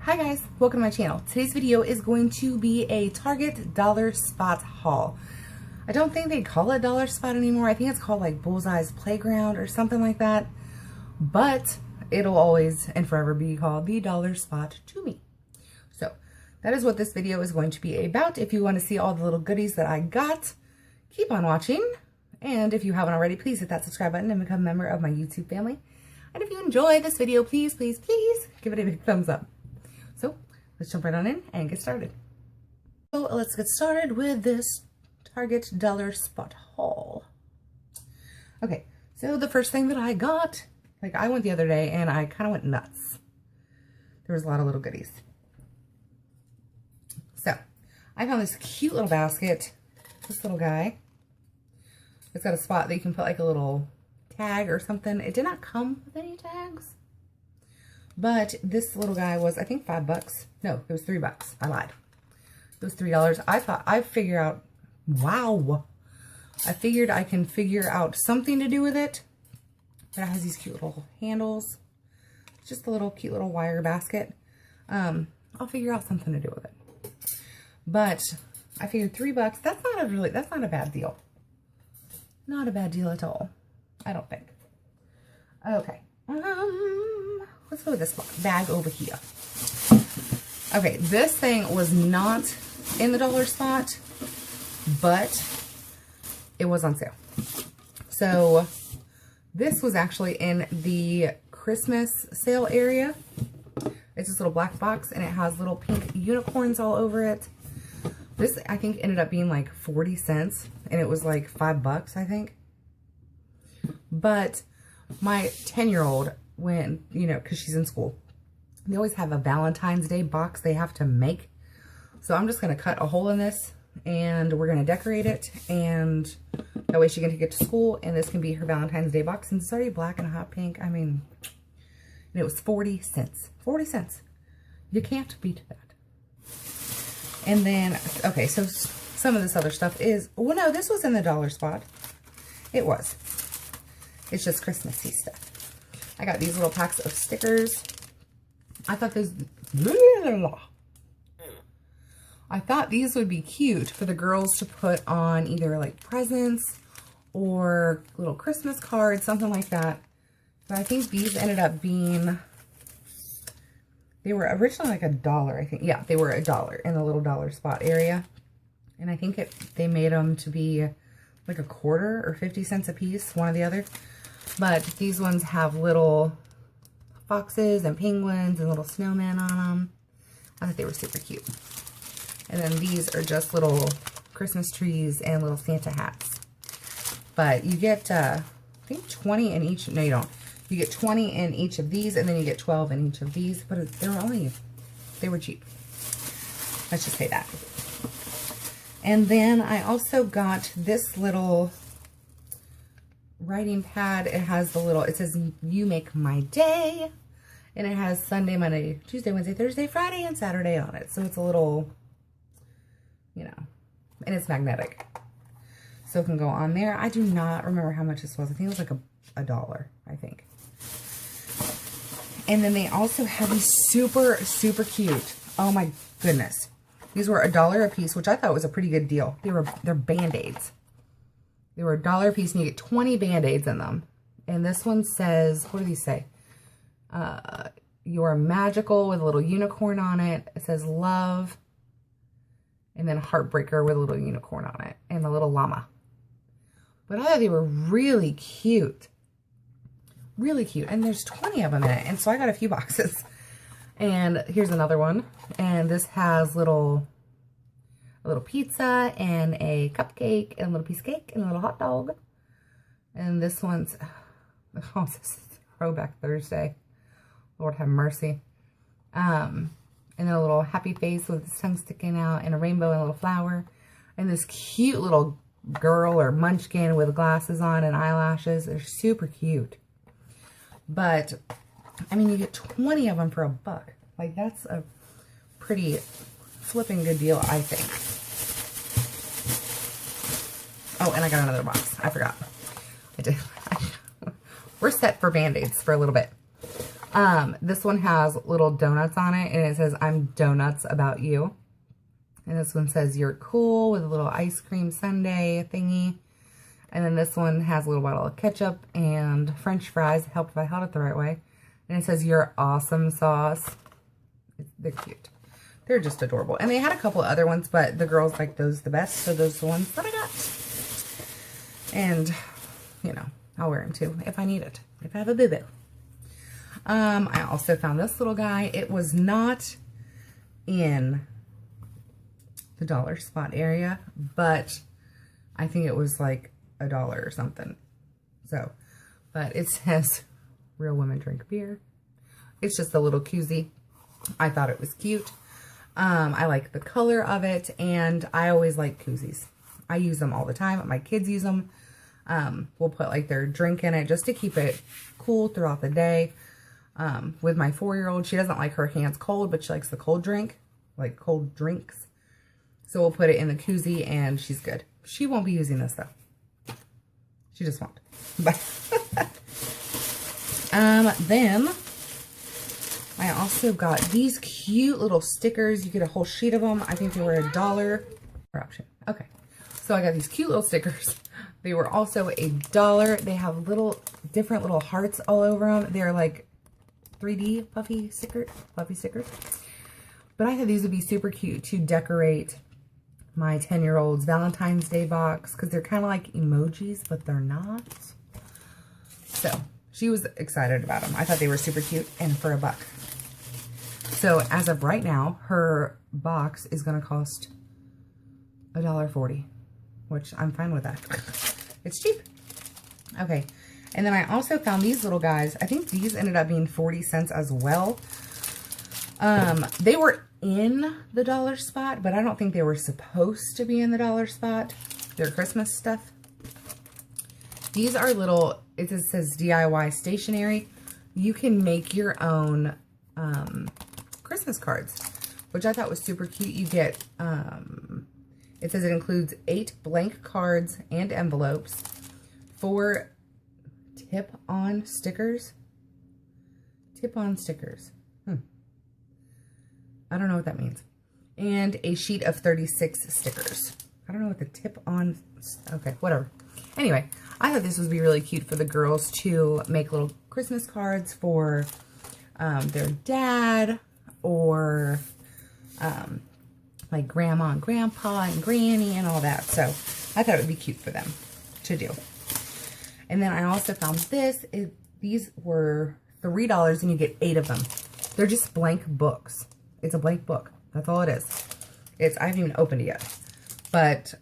Hi guys, welcome to my channel. Today's video is going to be a Target dollar spot haul. I don't think they call it dollar spot anymore. I think it's called like Bullseyes Playground or something like that. But it'll always and forever be called the dollar spot to me. So that is what this video is going to be about. If you want to see all the little goodies that I got, keep on watching. And if you haven't already, please hit that subscribe button and become a member of my YouTube family. And if you enjoy this video, please, please, please give it a big thumbs up. So let's jump right on in and get started. So let's get started with this Target dollar spot haul. Okay, so the first thing that I got, like I went the other day and I kind of went nuts. There was a lot of little goodies. So I found this cute little basket. This little guy. It's got a spot that you can put like a little tag or something. It did not come with any tags. But this little guy was, I think, $5. No, it was $3. I lied. It was $3. I thought, I figured out, wow. I figured I can figure out something to do with it. But it has these cute little handles. It's just a little cute little wire basket. I'll figure out something to do with it. But I figured $3, that's not a bad deal. Not a bad deal at all. I don't think. Okay. Let's go with this bag over here. Okay, this thing was not in the dollar spot, but it was on sale. So this was actually in the Christmas sale area. It's this little black box and it has little pink unicorns all over it. This, I think, ended up being like 40 cents and it was like $5, I think. But my 10-year-old, when, you know, because she's in school, they always have a Valentine's Day box they have to make. So I'm just going to cut a hole in this and we're going to decorate it. And that way she can take it to school and this can be her Valentine's Day box. And it's already black and hot pink. I mean, and it was 40 cents. 40 cents. You can't beat that. And then, okay, so some of this other stuff is, well, no, this was in the dollar spot. It was. It's just Christmassy stuff. I got these little packs of stickers. I thought these would be cute for the girls to put on either like presents or little Christmas cards, something like that. But I think these ended up being, they were originally like $1, I think. Yeah, they were $1 in the little dollar spot area. And I think they made them to be like a quarter or 50 cents a piece, one or the other. But these ones have little foxes and penguins and little snowmen on them. I thought they were super cute. And then these are just little Christmas trees and little Santa hats. But you get, I think 20 in each. No, you don't. You get 20 in each of these, and then you get 12 in each of these. But they were cheap. Let's just say that. And then I also got this little writing pad. It has the little, it says, "You make my day." And it has Sunday, Monday, Tuesday, Wednesday, Thursday, Friday, and Saturday on it. So it's a little, you know, and it's magnetic. So it can go on there. I do not remember how much this was. I think it was like $1, I think. And then they also have these super, super cute. Oh my goodness. These were $1 a piece, which I thought was a pretty good deal. They're BandAids. They were $1 a piece and you get 20 BandAids in them. And this one says, what do these say? You're magical with a little unicorn on it. It says love. And then heartbreaker with a little unicorn on it. And a little llama. But I thought they were really cute. Really cute. And there's 20 of them in it. And so I got a few boxes. And here's another one. And this has a little pizza and a cupcake and a little piece of cake and a little hot dog. And this one's, oh, this is Throwback Thursday. Lord have mercy. And then a little happy face with his tongue sticking out and a rainbow and a little flower. And this cute little girl or munchkin with glasses on and eyelashes. They're super cute. But, I mean, you get 20 of them for $1. Like, that's a pretty flipping good deal, I think. Oh, and I got another box. I forgot. I did. We're set for BandAids for a little bit. This one has little donuts on it, and it says, I'm donuts about you. And this one says, you're cool, with a little ice cream sundae thingy. And then this one has a little bottle of ketchup and French fries. Help if I held it the right way. And it says, you're awesome sauce. They're cute. They're just adorable. And they had a couple other ones, but the girls like those the best. So those are the ones that I got. And, you know, I'll wear them too if I need it. If I have a boo-boo. I also found this little guy. It was not in the dollar spot area, but I think it was like $1 or something. So, but it says, real women drink beer. It's just a little koozie. I thought it was cute. I like the color of it, and I always like koozies. I use them all the time. My kids use them. We'll put like their drink in it just to keep it cool throughout the day. With my 4-year-old, she doesn't like her hands cold, but she likes the cold drink, like cold drinks. So we'll put it in the koozie, and she's good. She won't be using this though. She just won't. But then I also got these cute little stickers. You get a whole sheet of them. I think they were $1 per option. Okay. So I got these cute little stickers. They were also $1. They have different little hearts all over them. They're like 3D puffy stickers. But I thought these would be super cute to decorate my 10-year-old's Valentine's Day box, because they're kind of like emojis, but they're not. So she was excited about them. I thought they were super cute, and for $1. So as of right now, her box is going to cost $1.40, which I'm fine with that. It's cheap. Okay. And then I also found these little guys. I think these ended up being 40 cents as well. They were in the dollar spot, but I don't think they were supposed to be in the dollar spot. They're Christmas stuff. These are little, it says DIY stationery. You can make your own Christmas cards, which I thought was super cute. You get, it says it includes 8 blank cards and envelopes, 4 tip-on stickers. Tip-on stickers. I don't know what that means. And a sheet of 36 stickers. I don't know what the tip-on... Okay, whatever. Anyway, I thought this would be really cute for the girls to make little Christmas cards for their dad, or like grandma and grandpa and granny and all that. So I thought it would be cute for them to do. And then I also found this. These were $3 and you get 8 of them. They're just blank books. It's a blank book. That's all it is. I haven't even opened it yet. But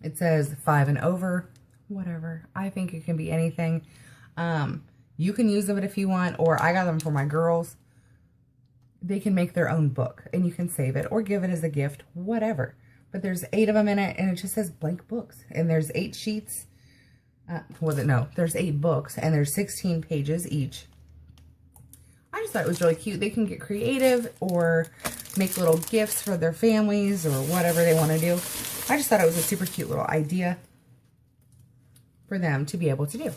it says 5 and over. Whatever. I think it can be anything. You can use them if you want, or I got them for my girls. They can make their own book, and you can save it or give it as a gift, whatever. But there's 8 of them in it, and it just says blank books. And there's 8 sheets. There's 8 books, and there's 16 pages each. I just thought it was really cute. They can get creative or make little gifts for their families or whatever they want to do. I just thought it was a super cute little idea for them to be able to do.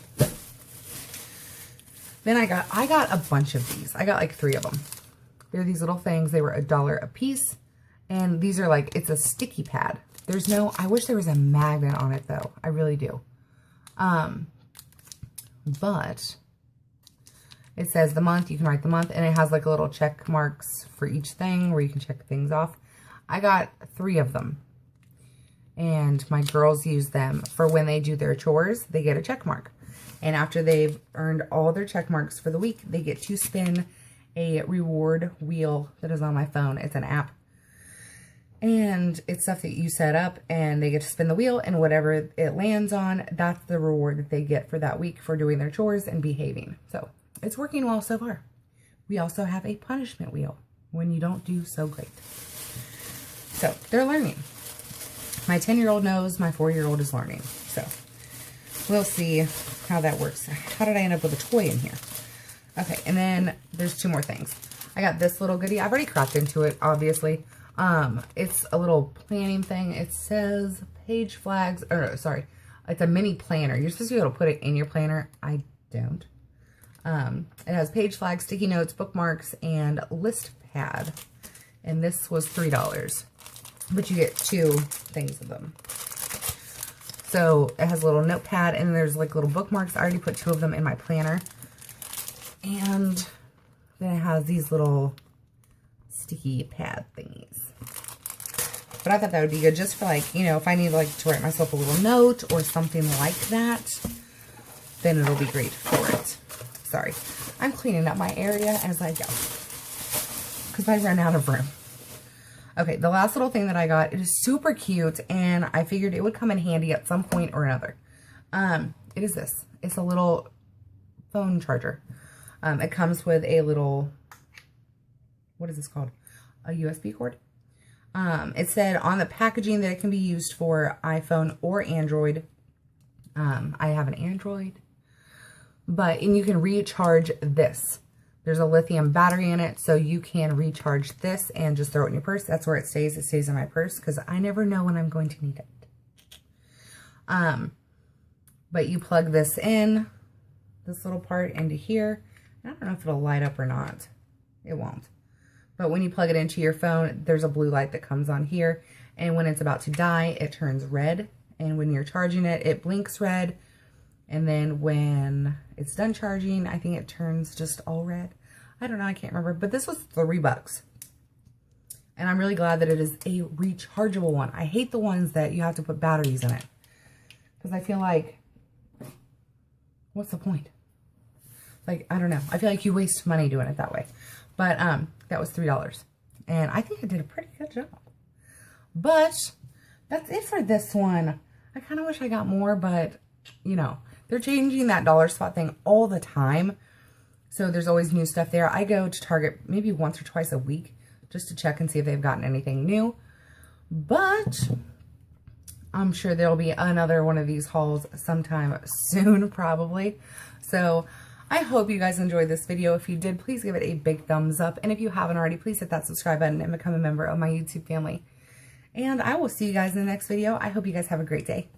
Then I got a bunch of these. I got like 3 of them. They're these little things. They were $1 a piece. And these are like, it's a sticky pad. I wish there was a magnet on it though. I really do. But it says the month, you can write the month, and it has like a little check marks for each thing where you can check things off. I got 3 of them, and my girls use them for when they do their chores. They get a check mark, and after they've earned all their check marks for the week, they get to spin a reward wheel that is on my phone. It's an app, and it's stuff that you set up, and they get to spin the wheel, and whatever it lands on, that's the reward that they get for that week for doing their chores and behaving. So it's working well so far. We also have a punishment wheel when you don't do so great. So they're learning. My 10-year-old knows, my 4-year-old is learning. So we'll see how that works. How did I end up with a toy in here? Okay, and then there's 2 more things. I got this little goodie. I've already cracked into it, obviously. It's a little planning thing. It says page flags, or sorry, it's a mini planner. You're supposed to be able to put it in your planner. I don't. It has page flags, sticky notes, bookmarks, and list pad. And this was $3, but you get 2 things of them. So it has a little notepad, and there's like little bookmarks. I already put 2 of them in my planner. And then it has these little sticky pad thingies. But I thought that would be good just for, like, you know, if I need like to write myself a little note or something like that, then it'll be great for it. Sorry, I'm cleaning up my area as I go because I ran out of room. Okay, the last little thing that I got, it is super cute, and I figured it would come in handy at some point or another. It is this. It's a little phone charger. It comes with a little, what is this called? A USB cord. It said on the packaging that it can be used for iPhone or Android. I have an Android, and you can recharge this. There's a lithium battery in it, so you can recharge this and just throw it in your purse. That's where it stays. It stays in my purse because I never know when I'm going to need it. But you plug this in, this little part into here. I don't know if it'll light up or not. It won't. But when you plug it into your phone, there's a blue light that comes on here. And when it's about to die, it turns red. And when you're charging it, it blinks red. And then when it's done charging, I think it turns just all red. I don't know, I can't remember. But this was $3. And I'm really glad that it is a rechargeable one. I hate the ones that you have to put batteries in it. Because I feel like, what's the point? Like, I don't know. I feel like you waste money doing it that way. But that was $3. And I think I did a pretty good job. But that's it for this one. I kind of wish I got more, but, you know, they're changing that dollar spot thing all the time. So there's always new stuff there. I go to Target maybe once or twice a week just to check and see if they've gotten anything new. But I'm sure there'll be another one of these hauls sometime soon, probably. So I hope you guys enjoyed this video. If you did, please give it a big thumbs up. And if you haven't already, please hit that subscribe button and become a member of my YouTube family. And I will see you guys in the next video. I hope you guys have a great day.